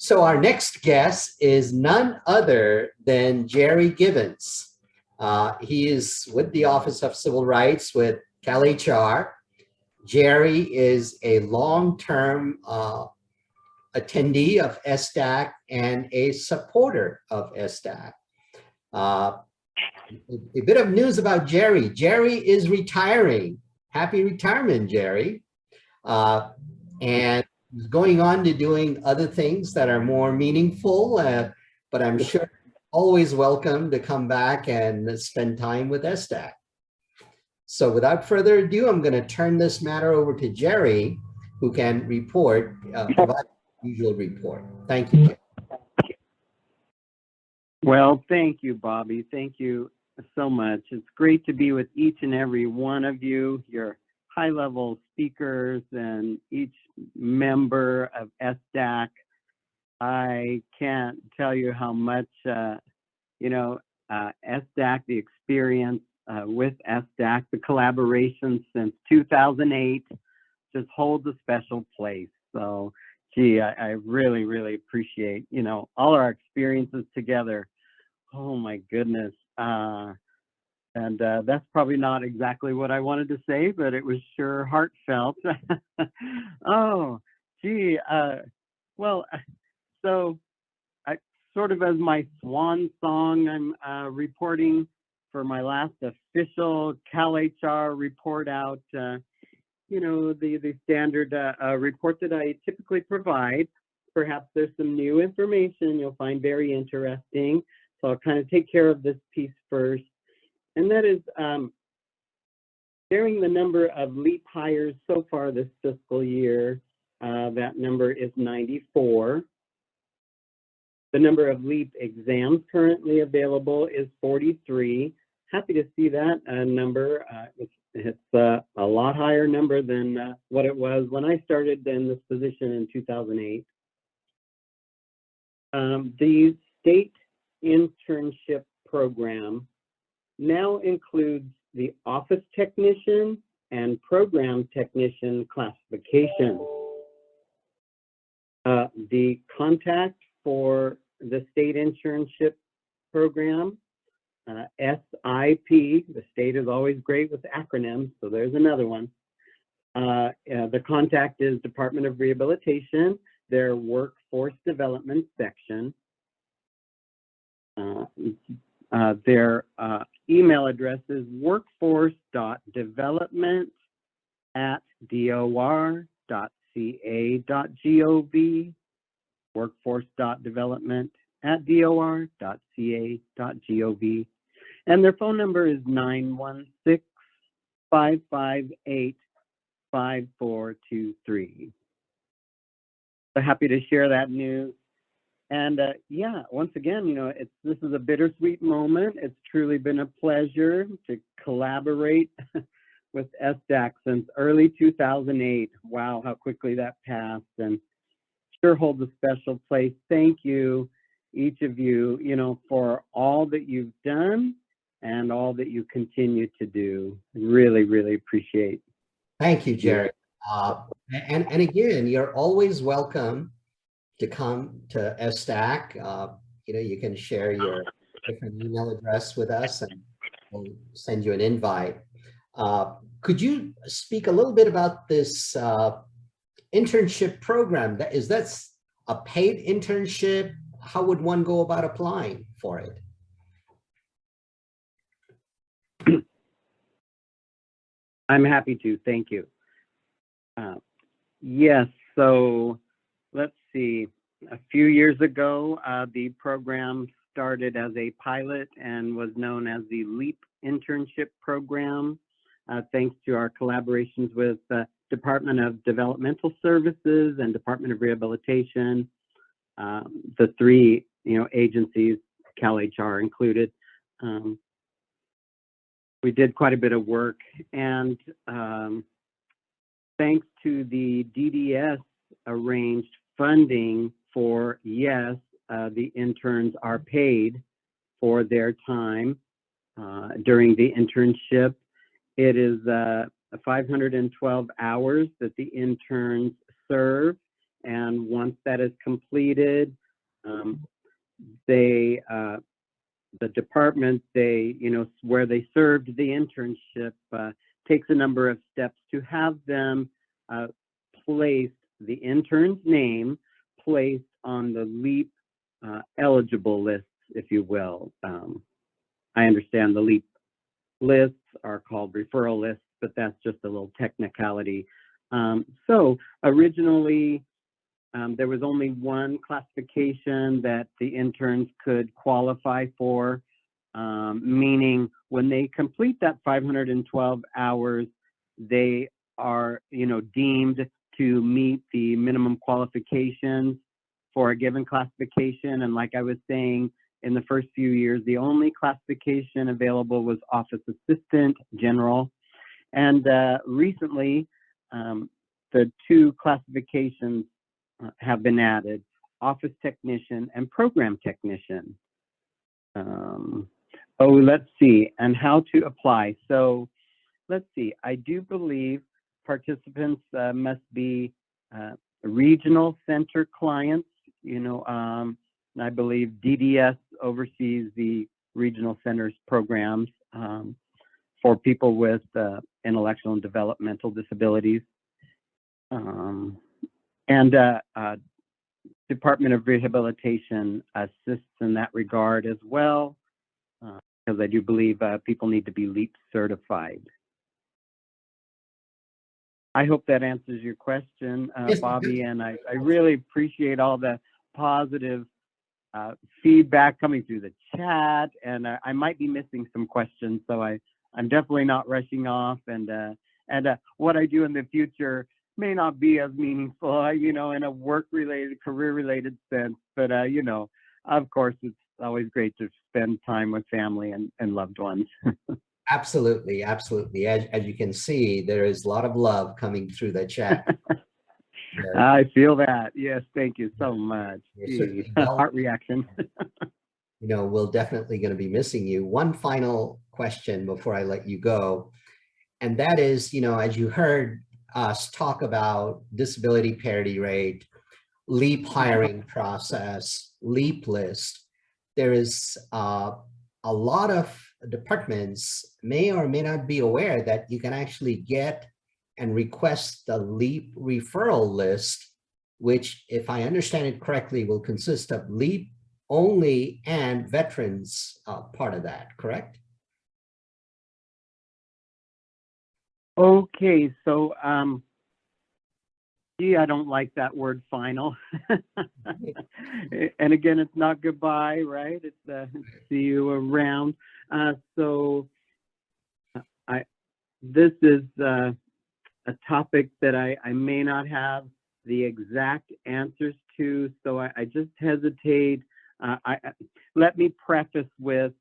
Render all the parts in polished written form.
So our next guest is none other than Jerry Gibbins. He is with the Office of Civil Rights with CalHR. Jerry is a long-term attendee of SDAC and a supporter of SDAC. A bit of news about Jerry. Jerry is retiring. Happy retirement, Jerry. And he's going on to doing other things that are more meaningful, but I'm sure always welcome to come back and spend time with SDAC. So without further ado, I'm going to turn this matter over to Jerry, who can provide the usual report. Thank you, Jerry. Well, thank you, Bobby. Thank you so much. It's great to be with each and every one of you, your high-level speakers, and each member of SDAC. I can't tell you how much, SDAC, the experience with SDAC, the collaboration since 2008 just holds a special place. So, gee, I really, really appreciate, all our experiences together. Oh, my goodness. And that's probably not exactly what I wanted to say, but it was sure heartfelt. Oh, gee. So I sort of as my swan song, I'm reporting for my last official CalHR report out, the standard report that I typically provide. Perhaps there's some new information you'll find very interesting. So I'll kind of take care of this piece first. And that is sharing the number of LEAP hires so far this fiscal year. That number is 94. The number of LEAP exams currently available is 43. Happy to see that number. It's a lot higher number than what it was when I started in this position in 2008. The state internship program now includes the office technician and program technician classification. The contact for the state internship program, SIP, the state is always great with acronyms, so there's another one. The contact is Department of Rehabilitation, their workforce development section. Their email address is workforce.development@dor.ca.gov, workforce.development@dor.ca.gov. And their phone number is 916-558-5423. So happy to share that news. And once again, this is a bittersweet moment. It's truly been a pleasure to collaborate with SDAC since early 2008. Wow, how quickly that passed, and sure holds a special place. Thank you, each of you, for all that you've done and all that you continue to do. Really, really appreciate. Thank you, Jerry. And again, you're always welcome to come to SDAC. You can share your different email address with us and we'll send you an invite. Could you speak a little bit about this internship program? That's a paid internship? How would one go about applying for it? I'm happy to, thank you. Yes, so let's see. A few years ago, the program started as a pilot and was known as the LEAP internship program. Thanks to our collaborations with Department of Developmental Services and Department of Rehabilitation, the three agencies, CalHR included. We did quite a bit of work, and thanks to the DDS arranged funding for, yes, the interns are paid for their time during the internship. It is 512 hours that the interns serve, and once that is completed, they the department where they served the internship takes a number of steps to have them place the intern's name placed on the LEAP eligible lists, if you will. I understand the LEAP lists are called referral lists, but that's just a little technicality. So originally, there was only one classification that the interns could qualify for, meaning when they complete that 512 hours, they are, deemed to meet the minimum qualifications for a given classification. And like I was saying, in the first few years, the only classification available was Office Assistant General. And recently, the two classifications have been added, Office Technician and Program Technician. Let's see, and how to apply. So let's see, I do believe participants must be regional center clients. I believe DDS oversees the regional centers programs for people with intellectual and developmental disabilities. And Department of Rehabilitation assists in that regard as well, because I do believe people need to be LEAP certified. I hope that answers your question, Bobby, and I really appreciate all the positive feedback coming through the chat, and I might be missing some questions, so I'm definitely not rushing off, and what I do in the future may not be as meaningful, in a work-related, career-related sense, but of course, it's always great to spend time with family and loved ones. Absolutely, absolutely. As you can see, there is a lot of love coming through the chat. I feel that. Yes, thank you so much. Heart reaction. We're definitely going to be missing you. One final question before I let you go, and that is, as you heard us talk about disability parity rate, LEAP hiring process, LEAP list, there is a lot of departments may or may not be aware that you can actually get and request the LEAP referral list, which, if I understand it correctly, will consist of LEAP only and veterans part of that, correct? Okay, so I don't like that word final. And again, it's not goodbye, right? It's see you around. So this is a topic that I may not have the exact answers to, so I just hesitate. Let me preface with,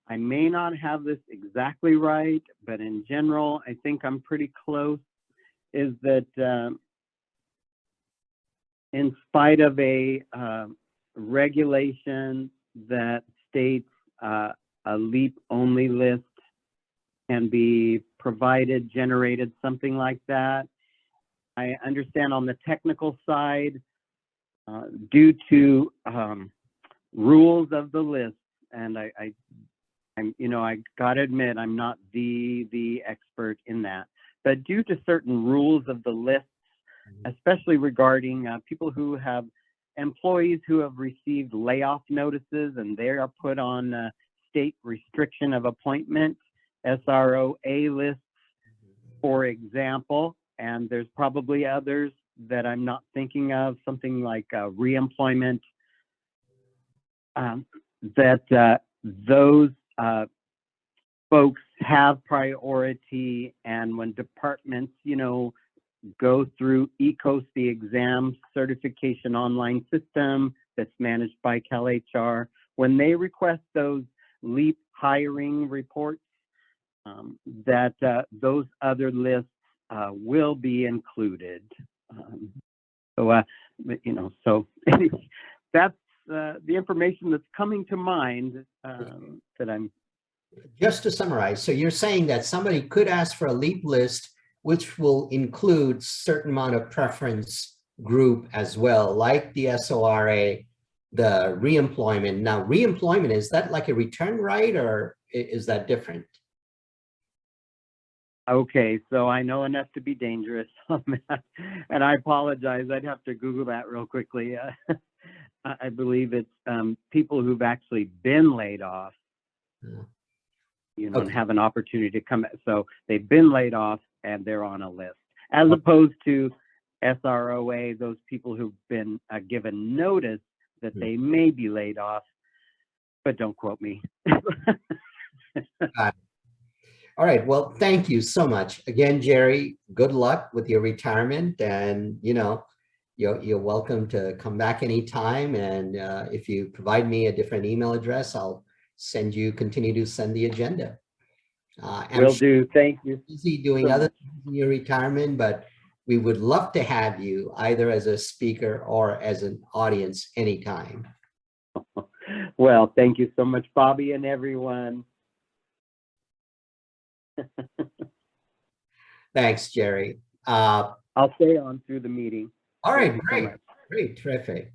I may not have this exactly right, but in general, I think I'm pretty close, is that in spite of a regulation that states a LEAP only list can be provided, generated, something like that, I understand on the technical side, due to rules of the list, and I gotta admit, I'm not the expert in that, but due to certain rules of the list, especially regarding people who have employees who have received layoff notices and they are put on state restriction of appointment, SROA lists, for example, and there's probably others that I'm not thinking of, something like reemployment, that those folks have priority, and when departments, go through ECOS, the exam certification online system that's managed by CalHR, when they request those LEAP hiring reports, that those other lists will be included. So anyway, that's the information that's coming to mind that I'm. Just to summarize, so you're saying that somebody could ask for a LEAP list, which will include certain amount of preference group as well, like the SORA, the reemployment. Now, reemployment, is that like a return right, or is that different? Okay, so I know enough to be dangerous on that, and I apologize. I'd have to Google that real quickly. I believe it's people who've actually been laid off, you know, and Okay. have an opportunity to come. So they've been laid off and they're on a list, as opposed to SROA, those people who've been given notice that they may be laid off, but don't quote me. All right. Well, thank you so much again, Jerry. Good luck with your retirement, and you know, you're welcome to come back anytime. And if you provide me a different email address, I'll continue to send the agenda. Will do. Thank you. Busy doing so other much. things in your retirement, but we would love to have you either as a speaker or as an audience anytime. Well, thank you so much, Bobby, and everyone. Thanks, Jerry. I'll stay on through the meeting. All right, Thank you so great, much. great, terrific.